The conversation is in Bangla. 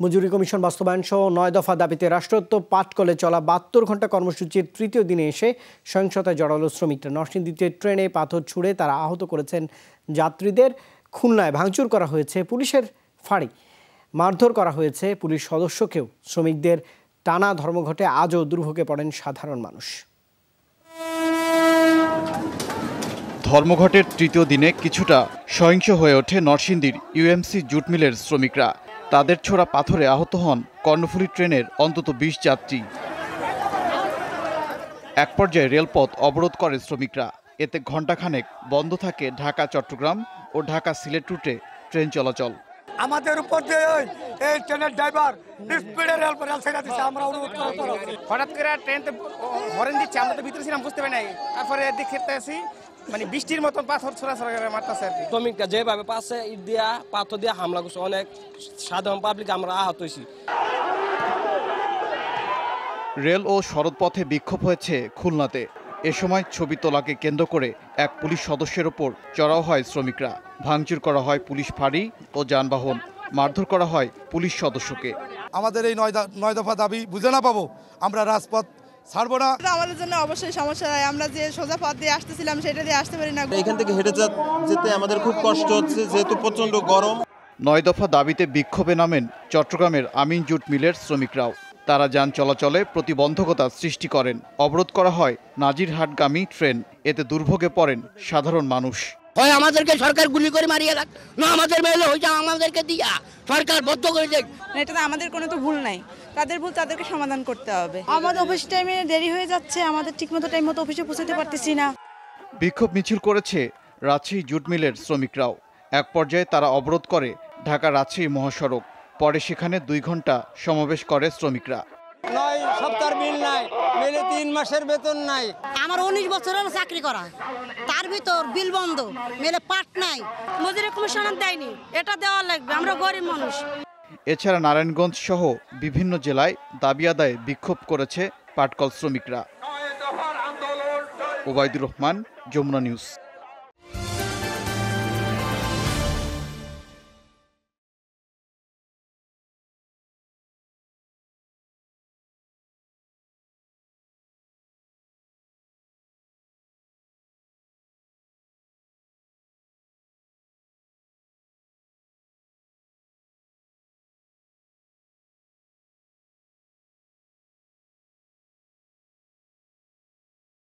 মজুরি কমিশন বাস্তবায়ন সহ ৯ দফা দাবিতে রাষ্ট্রোত্তর পাটকলে চলা ৭২ ঘণ্টা কর্মসূচির তৃতীয় দিনে এসে সহিংসতায় জড়ালো শ্রমিকরা। নরসিংদীতে ট্রেনে পাথর ছুঁড়ে তারা আহত করেছেন যাত্রীদের। খুলনায় ভাঙচুর করা হয়েছে পুলিশের ফাঁড়ি, মারধর করা হয়েছে পুলিশ সদস্যকেও। শ্রমিকদের টানা ধর্মঘটে আজও দুর্ভোগে পড়েন সাধারণ মানুষ। ধর্মঘটের তৃতীয় দিনে কিছুটা সহিংস হয়ে ওঠে নরসিংদীর ইউএমসি জুট মিলের শ্রমিকরা। তাদের ছোড়া পাথরে আহত হন কর্ণফুলী ট্রেনের অন্তত ২০ যাত্রী। এক পর্যায়ে রেলপথ অবরোধ করে শ্রমিকরা। এতে ঘণ্টাখানেক বন্ধ থাকে ঢাকা চট্টগ্রাম ও ঢাকা সিলেট রুটে ট্রেন চলাচল। আমাদের উপর দিয়ে এই ট্রেনের ড্রাইভার স্পিডে রেল ছেড়ে দিচ্ছে, আমরা অনুরোধ করব। হঠাৎ করে ট্রেনতে হরেন দিচ্ছে, আমরা তো ভিতরে ছিলাম, বুঝতে পারি নাই। তারপরে দেখতে আসি মানে বৃষ্টির মতন পাথর ছোড়াছড়া করে মারতেছে আর কি। শ্রমিকরা যেভাবে পাশে ইট দিয়া পাথর দিয়ে হামলা করছে, অনেক সাধারণ পাবলিক আমরা আহত হয়েছি। রেল ও সড়কপথে বিক্ষোভ হয়েছে খুলনাতে। এ সময় ছবি তোলাকে কেন্দ্র করে এক পুলিশ সদস্যের ওপর চড়াও হয় শ্রমিকরা। ভাঙচুর করা হয় পুলিশ ফাঁড়ি ও যানবাহন, মারধর করা হয় পুলিশ সদস্যকে। আমাদের এই ৯ দফা দাবি বুঝে না পাবো, আমরা রাজপথ ছাড়বো না। আমাদের জন্য অবশ্যই সমস্যা হয়, আমরা যে সোজা পথ দিয়ে আসতেছিলাম সেটা দিয়ে আসতে পারি না। এখান থেকে হেঁটে যেতে আমাদের খুব কষ্ট হচ্ছে, যেহেতু প্রচন্ড গরম। ৯ দফা দাবিতে বিক্ষোভে নামেন চট্টগ্রামের আমিন জুট মিলের শ্রমিকরাও। তারা যান চলাচলে প্রতিবন্ধকতা সৃষ্টি করেন। অবরোধ করা হয় নাজিরহাটগামী ট্রেন। এতে দুর্ভোগে পড়েন সাধারণ মানুষ। হয় আমাদেরকে সরকার গুলি করে মারিয়ে লাগ, না আমাদের মেলে হইছে আমাদেরকে দিয়া সরকার বদ্ধ করে দেয়। এটা তো আমাদের কোনো তো ভুল নাই, তাদের ভুল তাদেরকে সমাধান করতে হবে। আমাদের অফিস টাইমে দেরি হয়ে যাচ্ছে, আমাদের ঠিকমতো টাইম মতো অফিসে পৌঁছাতে পারতেছি না। বিক্ষোভ মিছিল করেছে রাজশাহী জুট মিলের শ্রমিকরাও। এক পর্যায়ে তারা অবরোধ করে ঢাকা রাজশাহী মহাসড়ক। পরে সেখানে ২ ঘণ্টা সমাবেশ করে শ্রমিকরা। ৯ সপ্তাহের বিল নাই, মেলে ৩ মাসের বেতন নাই। আমার ১৯ বছরের চাকরি করা, তার ভিতর বিল বন্ধ, মেলে পাট নাই, মজুরি কমিশন দেয়নি, এটা দেওয়া লাগবে, আমরা গরিব মানুষ। এছাড়া নারায়ণগঞ্জ সহ বিভিন্ন জেলায় দাবি আদায়ে বিক্ষোভ করেছে পাটকল শ্রমিকরা। ওবায়দুর রহমান, যমুনা নিউজ।